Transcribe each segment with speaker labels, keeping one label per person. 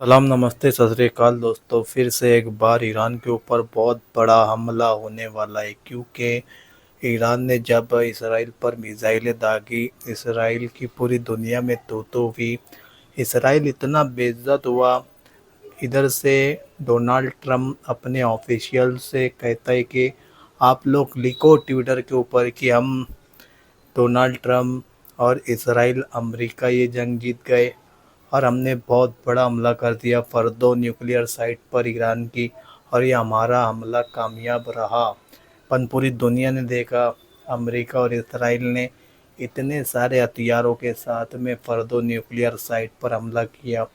Speaker 1: सलाम नमस्ते सत श्री अकाल दोस्तों। फिर से एक बार ईरान के ऊपर बहुत बड़ा हमला होने वाला है, क्योंकि ईरान ने जब इसराइल पर मिसाइलें दागी, इसराइल की पूरी दुनिया में तू हुई। इसराइल इतना बेइज्जत हुआ। इधर से डोनाल्ड ट्रम्प अपने ऑफिशियल से कहता है कि आप लोग लिखो ट्विटर के ऊपर कि हम डोनाल्ड ट्रम्प और इसराइल अमेरिका ये जंग जीत गए और हमने बहुत बड़ा हमला कर दिया फर्दो न्यूक्लियर साइट पर ईरान की, और ये हमारा हमला कामयाब रहा। पर पूरी दुनिया ने देखा अमेरिका और इसराइल ने इतने सारे हथियारों के साथ में फर्दो न्यूक्लियर साइट पर हमला किया।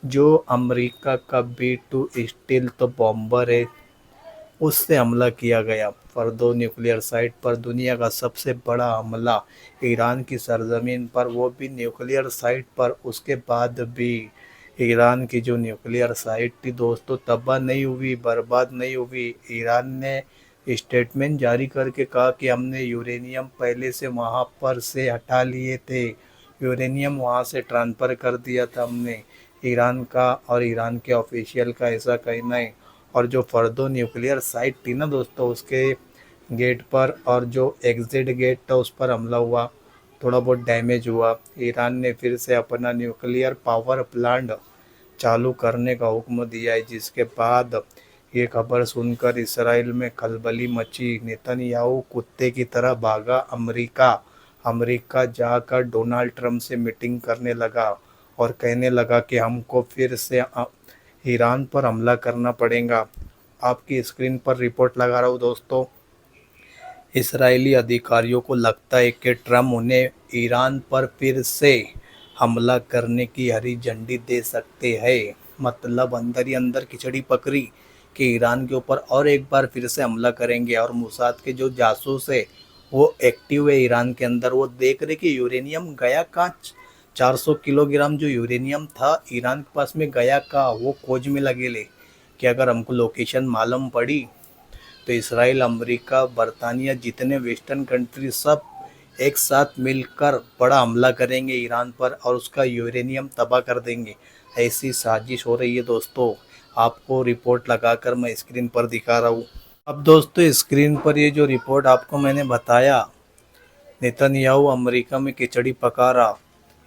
Speaker 1: जो अमेरिका का B2 स्टील तो बॉम्बर है, उससे हमला किया गया फर्दो न्यूक्लियर साइट पर। दुनिया का सबसे बड़ा हमला ईरान की सरजमीन पर, वो भी न्यूक्लियर साइट पर। उसके बाद भी ईरान की जो न्यूक्लियर साइट थी दोस्तों, तबाह नहीं हुई, बर्बाद नहीं हुई। ईरान ने स्टेटमेंट जारी करके कहा कि हमने यूरेनियम पहले से वहाँ पर से हटा लिए थे, यूरेनियम वहाँ से ट्रांसफ़र कर दिया था हमने। ईरान का और ईरान के ऑफिशियल का ऐसा कहना है। और जो फर्दो न्यूक्लियर साइट थी ना दोस्तों, उसके गेट पर और जो एग्ज़िट गेट था उस पर हमला हुआ, थोड़ा बहुत डैमेज हुआ। ईरान ने फिर से अपना न्यूक्लियर पावर प्लांट चालू करने का हुक्म दिया है, जिसके बाद ये खबर सुनकर इसराइल में खलबली मची। नेतन्याहू कुत्ते की तरह भागा अमेरिका। अमेरिका जाकर डोनाल्ड ट्रम्प से मीटिंग करने लगा और कहने लगा कि हमको फिर से ईरान पर हमला करना पड़ेगा। आपकी स्क्रीन पर रिपोर्ट लगा रहा हूँ दोस्तों। इजरायली अधिकारियों को लगता है कि ट्रम्प उन्हें ईरान पर फिर से हमला करने की हरी झंडी दे सकते हैं। मतलब अंदर ही अंदर खिचड़ी पकड़ी कि ईरान के ऊपर और एक बार फिर से हमला करेंगे। और मोसाद के जो जासूस है वो एक्टिव है ईरान के अंदर, वो देख रहे कि यूरेनियम गया कहाँ। 400 किलोग्राम जो यूरेनियम था ईरान के पास में गया कहाँ, वो खोज में लगे ले कि अगर हमको लोकेशन मालूम पड़ी तो इसराइल, अमेरिका, बरतानिया, जितने वेस्टर्न कंट्री सब एक साथ मिलकर बड़ा हमला करेंगे ईरान पर और उसका यूरेनियम तबाह कर देंगे। ऐसी साजिश हो रही है दोस्तों। आपको रिपोर्ट लगाकर मैं स्क्रीन पर दिखा रहा हूँ। अब दोस्तों स्क्रीन पर ये जो रिपोर्ट आपको मैंने बताया, नेतन्याहू अमेरिका में खिचड़ी पका रहा,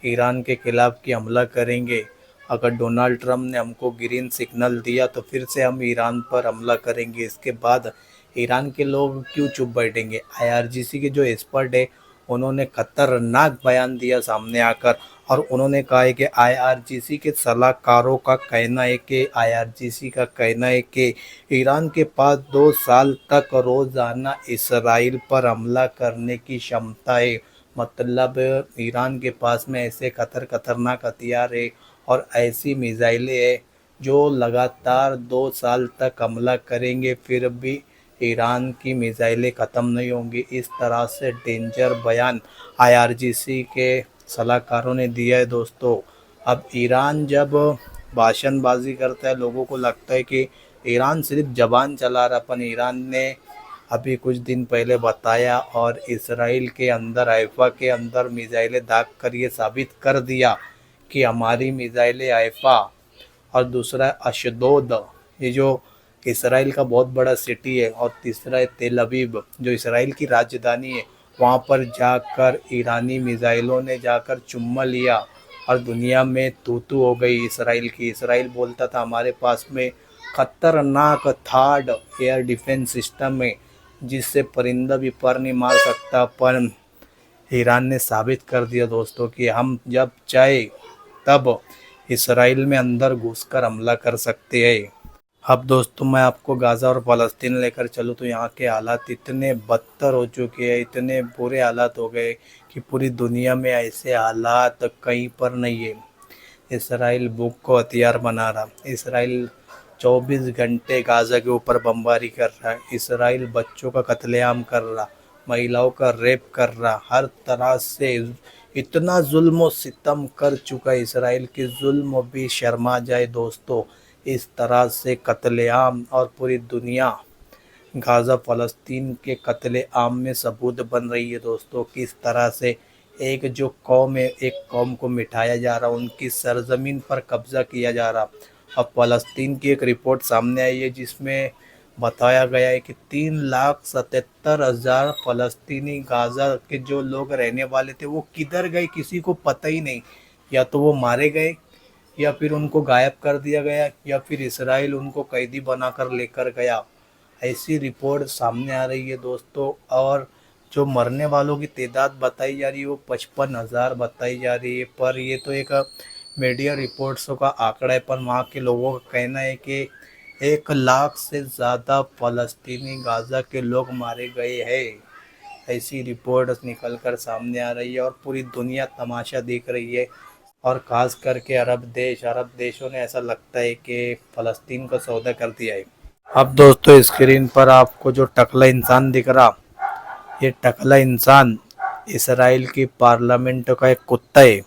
Speaker 1: ईरान के खिलाफ कि हमला करेंगे। अगर डोनाल्ड ट्रम्प ने हमको ग्रीन सिग्नल दिया तो फिर से हम ईरान पर हमला करेंगे। इसके बाद ईरान के लोग क्यों चुप बैठेंगे। IRGC के जो एक्सपर्ट है उन्होंने खतरनाक बयान दिया सामने आकर, और उन्होंने कहा है कि IRGC के सलाहकारों का कहना है कि IRGC का कहना है कि ईरान के पास 2 साल तक रोज़ाना इसराइल पर हमला करने की क्षमता है। मतलब ईरान के पास में ऐसे खतरनाक हथियार है और ऐसी मिसाइलें हैं जो लगातार 2 साल तक हमला करेंगे, फिर भी ईरान की मिसाइलें ख़त्म नहीं होंगी। इस तरह से डेंजर बयान IRGC के सलाहकारों ने दिया है दोस्तों। अब ईरान जब भाषणबाजी करता है, लोगों को लगता है कि ईरान सिर्फ जबान चला रहा, पर ईरान ने अभी कुछ दिन पहले बताया और इसराइल के अंदर, हैफा के अंदर मिसाइलें दाग कर ये साबित कर दिया कि हमारी मिसाइलें हैफा और दूसरा अशदोद, ये जो इसराइल का बहुत बड़ा सिटी है, और तीसरा है तेल अवीव जो इसराइल की राजधानी है, वहाँ पर जाकर ईरानी मिसाइलों ने जाकर चुम्मा लिया और दुनिया में तू हो गई इसराइल की। इसराइल बोलता था हमारे पास में खतरनाक थर्ड एयर डिफेंस सिस्टम है जिससे परिंदा भी पर नहीं मार सकता, पर ईरान ने साबित कर दिया दोस्तों कि हम जब चाहे तब इसराइल में अंदर घुसकर हमला कर सकते हैं। अब दोस्तों मैं आपको गाज़ा और फ़लस्तीन लेकर चलूँ तो यहाँ के हालात इतने बदतर हो चुके हैं, इतने बुरे हालात हो गए कि पूरी दुनिया में ऐसे हालात कहीं पर नहीं है। इसराइल भूख को हथियार बना रहा, इसराइल 24 घंटे गाज़ा के ऊपर बमबारी कर रहा है, इसराइल बच्चों का कत्लेआम कर रहा, महिलाओं का रेप कर रहा, हर तरह से इतना जुल्म और सितम कर चुका है इसराइल की जुल्म भी शर्मा जाए दोस्तों। इस तरह से कत्लेआम और पूरी दुनिया गाज़ा फ़लस्तीन के कत्लेआम में सबूत बन रही है दोस्तों, किस तरह से एक जो कौम है, एक कौम को मिटाया जा रहा, उनकी सरजमीन पर कब्जा किया जा रहा। अब फ़लस्तीन की एक रिपोर्ट सामने आई है जिसमें बताया गया है कि 3,77,000 फ़लस्तीनी गाज़ा के जो लोग रहने वाले थे वो किधर गए किसी को पता ही नहीं। या तो वो मारे गए, या फिर उनको गायब कर दिया गया, या फिर इसराइल उनको कैदी बनाकर लेकर गया। ऐसी रिपोर्ट सामने आ रही है दोस्तों। और जो मरने वालों की तादाद बताई जा रही है वो 55,000 बताई जा रही है। पर ये तो एक मीडिया रिपोर्ट्सों का आंकड़ा है, पर वहाँ के लोगों का कहना है कि 1 लाख से ज़्यादा फ़लस्तीनी गाज़ा के लोग मारे गए हैं। ऐसी रिपोर्ट्स निकल कर सामने आ रही है और पूरी दुनिया तमाशा देख रही है। और ख़ास करके अरब देशों ने ऐसा लगता है कि फ़लस्तीन का सौदा कर दिया है। अब दोस्तों स्क्रीन पर आपको जो टकला इंसान दिख रहा, ये टकला इंसान इसराइल की पार्लियामेंट का एक कुत्ता है।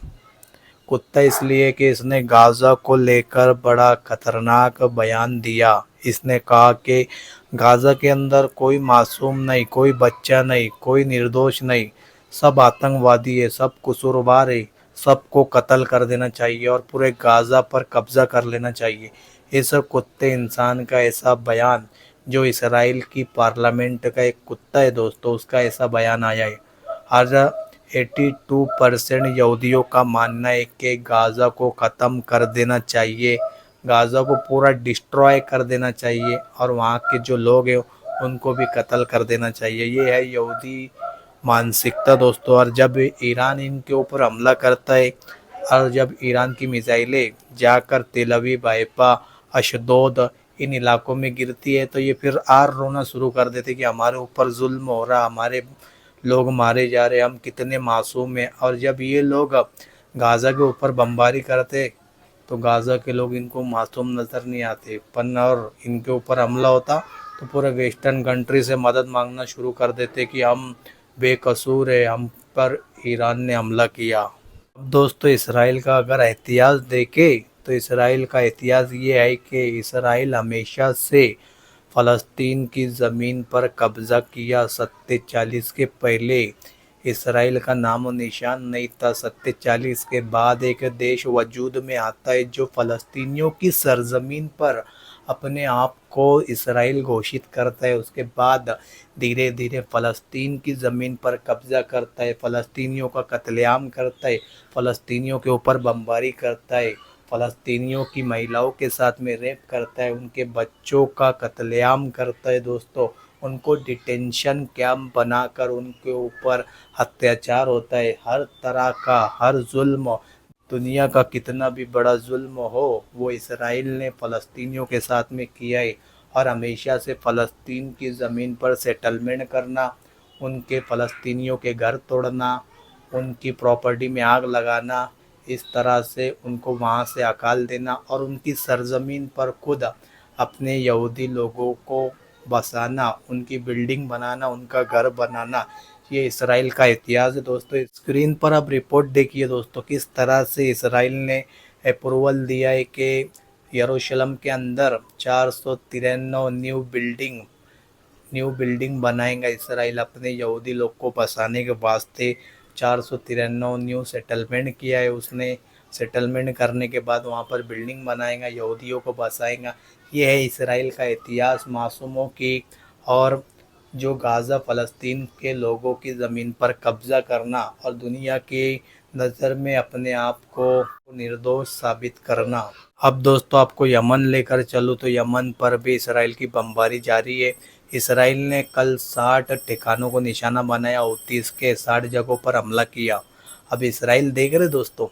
Speaker 1: कुत्ता इसलिए कि इसने गाज़ा को लेकर बड़ा खतरनाक बयान दिया। इसने कहा कि गाज़ा के अंदर कोई मासूम नहीं, कोई बच्चा नहीं, कोई निर्दोष नहीं, सब आतंकवादी है, सब कसूरवार है, सबको कत्ल कर देना चाहिए और पूरे गाज़ा पर कब्ज़ा कर लेना चाहिए। इस कुत्ते इंसान का ऐसा बयान, जो इसराइल की पार्लियामेंट का एक कुत्ता है दोस्तों, उसका ऐसा बयान आया है। आज 82% यहूदियों का मानना है कि गाज़ा को ख़त्म कर देना चाहिए, गाज़ा को पूरा डिस्ट्रॉय कर देना चाहिए और वहाँ के जो लोग हैं उनको भी कत्ल कर देना चाहिए। ये है यहूदी मानसिकता दोस्तों। और जब ईरान इनके ऊपर हमला करता है और जब ईरान की मिसाइलें जाकर तेल अवीव, हैफा, अशदोद इन इलाकों में गिरती है तो ये फिर आर रोना शुरू कर देते कि हमारे ऊपर जुल्म हो रहा, हमारे लोग मारे जा रहे, हम कितने मासूम हैं। और जब ये लोग गाज़ा के ऊपर बमबारी करते तो गाज़ा के लोग इनको मासूम नज़र नहीं आते, पर और इनके ऊपर हमला होता तो पूरे वेस्टर्न कंट्री से मदद मांगना शुरू कर देते कि हम बेकसूर है, हम पर ईरान ने हमला किया। अब दोस्तों इसराइल का अगर इतिहास देखें तो इसराइल का इतिहास ये है कि इसराइल हमेशा से फ़लस्तीन की ज़मीन पर कब्ज़ा किया। 47 के पहले इसराइल का नामो निशान नहीं था। 47 के बाद एक देश वजूद में आता है जो फ़लस्तीनियों की सरज़मीन पर अपने आप को इसराइल घोषित करता है। उसके बाद धीरे धीरे फ़लस्तीन की ज़मीन पर कब्ज़ा करता है, फ़लस्तीनियों का कत्लेआम करता है, फ़लस्तीनियों के ऊपर बमबारी करता है, फ़लस्तीनियों की महिलाओं के साथ में रेप करता है, उनके बच्चों का कत्लेआम करता है दोस्तों। उनको डिटेंशन कैंप बनाकर उनके ऊपर अत्याचार होता है। हर तरह का हर जुल्म, दुनिया का कितना भी बड़ा जुल्म हो, वो इसराइल ने फ़लस्तीनियों के साथ में किया है। और हमेशा से फ़लस्तीन की ज़मीन पर सेटलमेंट करना, उनके फ़लस्तीनियों के घर तोड़ना, उनकी प्रॉपर्टी में आग लगाना, इस तरह से उनको वहाँ से हकाल देना और उनकी सरज़मीन पर खुद अपने यहूदी लोगों को बसाना, उनकी बिल्डिंग बनाना, उनका घर बनाना, ये इसराइल का इतिहास है दोस्तों। स्क्रीन पर अब रिपोर्ट देखिए दोस्तों, किस तरह से इसराइल ने अप्रूवल दिया है कि यरूशलेम के अंदर 493 न्यू बिल्डिंग बनाएगा इसराइल अपने यहूदी लोग को बसाने के वास्ते। 493 न्यू सेटलमेंट किया है उसने। सेटलमेंट करने के बाद वहाँ पर बिल्डिंग बनाएगा, यहूदियों को बसाएगा। ये है इसराइल का इतिहास, मासूमों की और जो गाज़ा फ़लस्तीन के लोगों की ज़मीन पर कब्ज़ा करना और दुनिया की नज़र में अपने आप को निर्दोष साबित करना। अब दोस्तों आपको यमन लेकर चलूँ तो यमन पर भी इसराइल की बमबारी जारी है। इसराइल ने कल 60 ठिकानों को निशाना बनाया, 30 के 60 जगहों पर हमला किया। अब इसराइल देख रहे दोस्तों,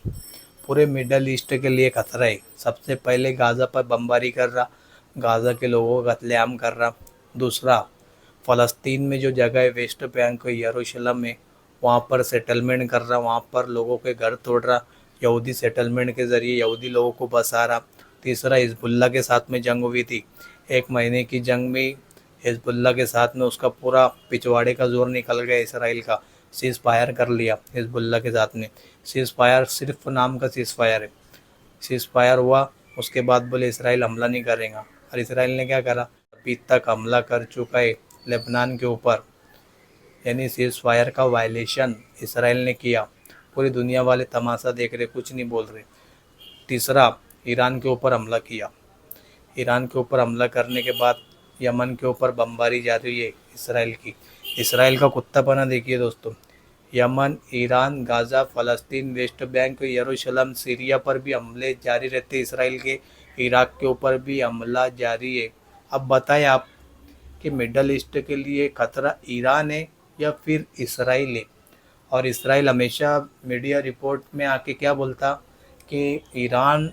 Speaker 1: पूरे मिडल ईस्ट के लिए खतरा है। सबसे पहले गाज़ा पर बमबारी कर रहा, गाज़ा के लोगों का कत्लेआम कर रहा। दूसरा, फ़लस्तीन में जो जगह है वेस्ट बैंक यरूशलेम में, वहाँ पर सेटलमेंट कर रहा, वहाँ पर लोगों के घर तोड़ रहा, यहूदी सेटलमेंट के ज़रिए यहूदी लोगों को बसा रहा। तीसरा, हिजबुल्ला के साथ में जंग हुई थी। 1 महीने की जंग में हिजबुल्ला के साथ में उसका पूरा पिछवाड़े का जोर निकल गया। इसराइल का सीज़ फायर कर लिया हिजबुल्ला के साथ में। सीज़ फायर सिर्फ नाम का सीज़ फायर है। सीज़ फायर हुआ, उसके बाद बोले इसराइल हमला नहीं करेगा, और इसराइल ने क्या करा, अभी तक हमला कर चुका है लेबनान के ऊपर। यानी सीज़ फायर का वायलेशन इसराइल ने किया। पूरी दुनिया वाले तमाशा देख रहे, कुछ नहीं बोल रहे। तीसरा, ईरान के ऊपर हमला किया। ईरान के ऊपर हमला करने के बाद यमन के ऊपर बमबारी जारी है इसराइल की। इसराइल का कुत्तापना देखिए दोस्तों। यमन, ईरान, गाज़ा, फ़लस्तीन, वेस्ट बैंक, यरूशलेम, सीरिया पर भी हमले जारी रहते इसराइल के। इराक के ऊपर भी हमला जारी है। अब बताएं आप कि मिडल ईस्ट के लिए खतरा ईरान है या फिर इसराइल है? और इसराइल हमेशा मीडिया रिपोर्ट में आके क्या बोलता कि ईरान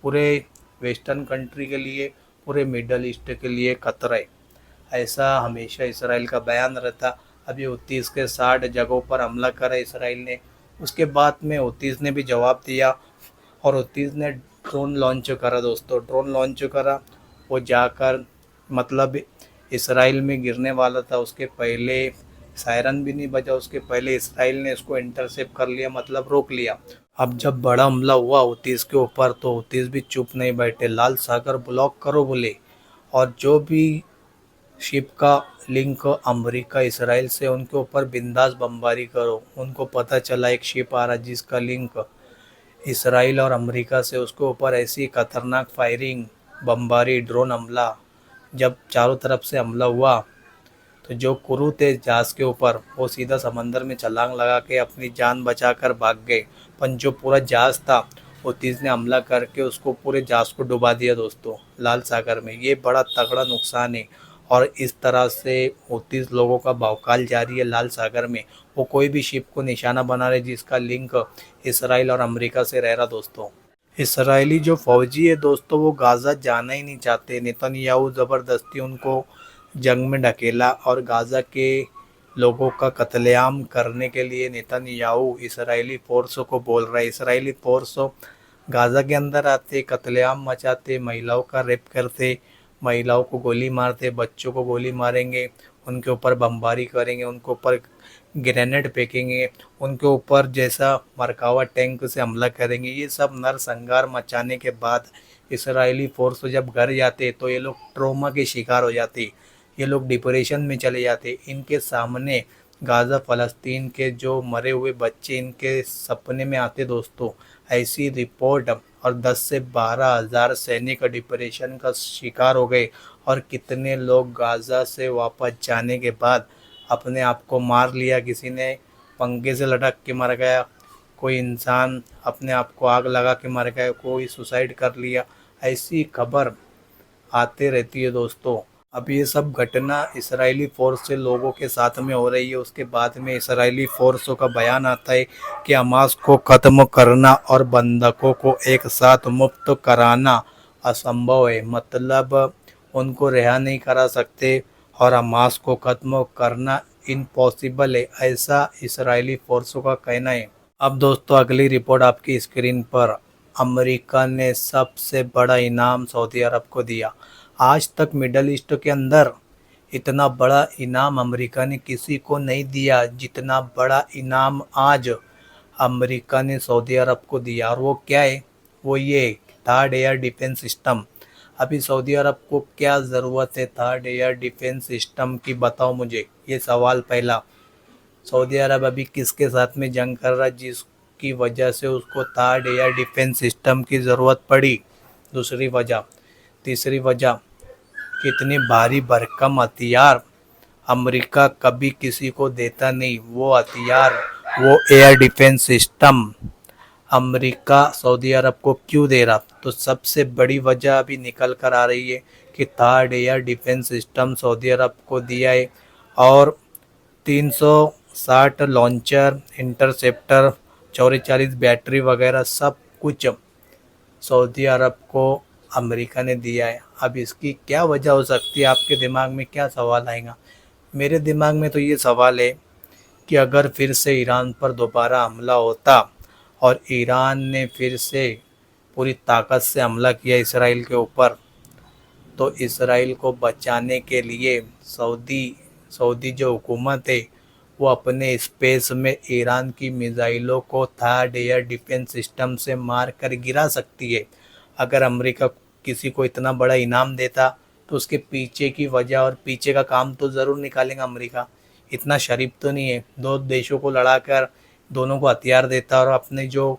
Speaker 1: पूरे वेस्टर्न कंट्री के लिए, पूरे मिडल ईस्ट के लिए खतरा है। ऐसा हमेशा इसराइल का बयान रहता। अभी हूतीस के 60 जगहों पर हमला करा इसराइल ने। उसके बाद में हूतीस ने भी जवाब दिया और हूतीस ने ड्रोन लॉन्च करा दोस्तों। ड्रोन लॉन्च करा, वो जाकर मतलब इसराइल में गिरने वाला था, उसके पहले सायरन भी नहीं बजा, उसके पहले इसराइल ने इसको इंटरसेप्ट कर लिया, मतलब रोक लिया। अब जब बड़ा हमला हुआ हूतीस के ऊपर तो हूतीस भी चुप नहीं बैठे, लाल सागर ब्लॉक करो बोले। और जो भी शिप का लिंक अमेरिका इसराइल से, उनके ऊपर बिंदास बमबारी करो। उनको पता चला एक शिप आ रहा जिसका लिंक इसराइल और अमेरिका से, उसके ऊपर ऐसी खतरनाक फायरिंग, बमबारी, ड्रोन हमला। जब चारों तरफ से हमला हुआ तो जो क्रू थे जहाज़ के ऊपर, वो सीधा समंदर में छलांग लगा के अपनी जान बचाकर भाग गए। पर जो पूरा जहाज़ था, हूतीस ने हमला करके उसको, पूरे जहाज़ को डुबा दिया दोस्तों लाल सागर में। ये बड़ा तगड़ा नुकसान है। और इस तरह से 29 लोगों का भौकाल जारी है लाल सागर में। वो कोई भी शिप को निशाना बना रहे जिसका लिंक इसराइल और अमेरिका से रह रहा दोस्तों। इसराइली जो फौजी है दोस्तों, वो गाज़ा जाना ही नहीं चाहते। नेतन्याहू ज़बरदस्ती उनको जंग में ढकेला और गाज़ा के लोगों का कत्लेआम करने के लिए नेतन्याहू इसराइली फोर्स को बोल रहा है। इसराइली फोर्स गाज़ा के अंदर आते, कत्लेआम मचाते, महिलाओं का रेप करते, महिलाओं को गोली मारते, बच्चों को गोली मारेंगे, उनके ऊपर बमबारी करेंगे, उनके ऊपर ग्रेनेड फेंकेंगे, उनके ऊपर जैसा मरकावा टैंक से हमला करेंगे। ये सब नरसंहार मचाने के बाद इसराइली फोर्स जब घर जाते तो ये लोग ट्रॉमा के शिकार हो जाते, ये लोग डिप्रेशन में चले जाते। इनके सामने गाज़ा फ़लस्तीन के जो मरे हुए बच्चे इनके सपने में आते दोस्तों। ऐसी रिपोर्ट। और 10 से 12 हज़ार सैनिक डिप्रेशन का शिकार हो गए। और कितने लोग गाज़ा से वापस जाने के बाद अपने आप को मार लिया, किसी ने पंखे से लटक के मर गया, कोई इंसान अपने आप को आग लगा के मर गया, कोई सुसाइड कर लिया। ऐसी खबर आते रहती है दोस्तों। अब ये सब घटना इसराइली फोर्स से लोगों के साथ में हो रही है। उसके बाद में इसराइली फोर्सों का बयान आता है कि हमास को ख़त्म करना और बंधकों को एक साथ मुक्त कराना असंभव है। मतलब उनको रिहा नहीं करा सकते और हमास को ख़त्म करना इम्पॉसिबल है, ऐसा इसराइली फोर्सों का कहना है। अब दोस्तों अगली रिपोर्ट आपकी स्क्रीन पर। अमेरिका ने सबसे बड़ा इनाम सऊदी अरब को दिया। आज तक मिडल ईस्ट के अंदर इतना बड़ा इनाम अमेरिका ने किसी को नहीं दिया जितना बड़ा इनाम आज अमेरिका ने सऊदी अरब को दिया। और वो क्या है? वो ये थर्ड एयर डिफेंस सिस्टम। अभी सऊदी अरब को क्या ज़रूरत है थर्ड एयर डिफेंस सिस्टम की, बताओ मुझे। ये सवाल पहला। सऊदी अरब अभी किसके साथ में जंग कर रहा है जिसकी वजह से उसको थर्ड एयर डिफेंस सिस्टम की ज़रूरत पड़ी? दूसरी वजह। तीसरी वजह, कितनी भारी भरकम हथियार अमेरिका कभी किसी को देता नहीं, वो हथियार, वो air defence system America Saudi Arab को क्यों दे रहा? तो सबसे बड़ी वजह अभी निकल कर आ रही है कि third air defence system Saudi Arab को दिया है। और 360 लॉन्चर, इंटरसेप्टर, 44 बैटरी वगैरह सब कुछ सऊदी अरब को अमेरिका ने दिया है। अब इसकी क्या वजह हो सकती है? आपके दिमाग में क्या सवाल आएगा? मेरे दिमाग में तो ये सवाल है कि अगर फिर से ईरान पर दोबारा हमला होता और ईरान ने फिर से पूरी ताकत से हमला किया इसराइल के ऊपर, तो इसराइल को बचाने के लिए सऊदी जो हुकूमत है वो अपने स्पेस में ईरान की मिसाइलों को थर्ड एयर डिफेंस सिस्टम से मार कर गिरा सकती है। अगर अमेरिका किसी को इतना बड़ा इनाम देता तो उसके पीछे की वजह और पीछे का काम तो ज़रूर निकालेगा अमेरिका। इतना शरीफ तो नहीं है दो देशों को लड़ाकर दोनों को हथियार देता है और अपने जो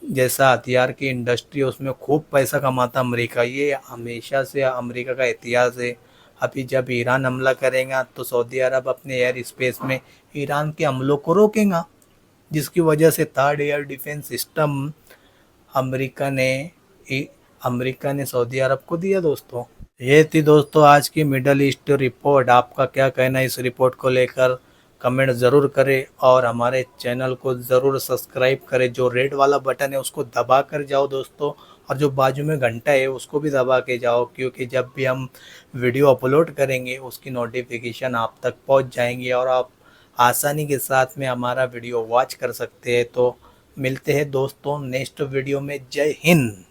Speaker 1: जैसा हथियार की इंडस्ट्री है उसमें खूब पैसा कमाता अमेरिका। ये हमेशा से अमेरिका का इतिहास है। अभी जब ईरान हमला करेगा तो सऊदी अरब अपने एयर स्पेस में ईरान के हमलों को रोकेगा, जिसकी वजह से third air defence system America ने अमेरिका ने सऊदी अरब को दिया दोस्तों। ये थी दोस्तों आज की मिडल ईस्ट रिपोर्ट। आपका क्या कहना है इस रिपोर्ट को लेकर, कमेंट ज़रूर करें और हमारे चैनल को ज़रूर सब्सक्राइब करें। जो रेड वाला बटन है उसको दबा कर जाओ दोस्तों, और जो बाजू में घंटा है उसको भी दबा के जाओ, क्योंकि जब भी हम वीडियो अपलोड करेंगे उसकी नोटिफिकेशन आप तक पहुंच जाएंगी और आप आसानी के साथ में हमारा वीडियो वॉच कर सकते हैं। तो मिलते हैं दोस्तों नेक्स्ट वीडियो में। जय हिंद।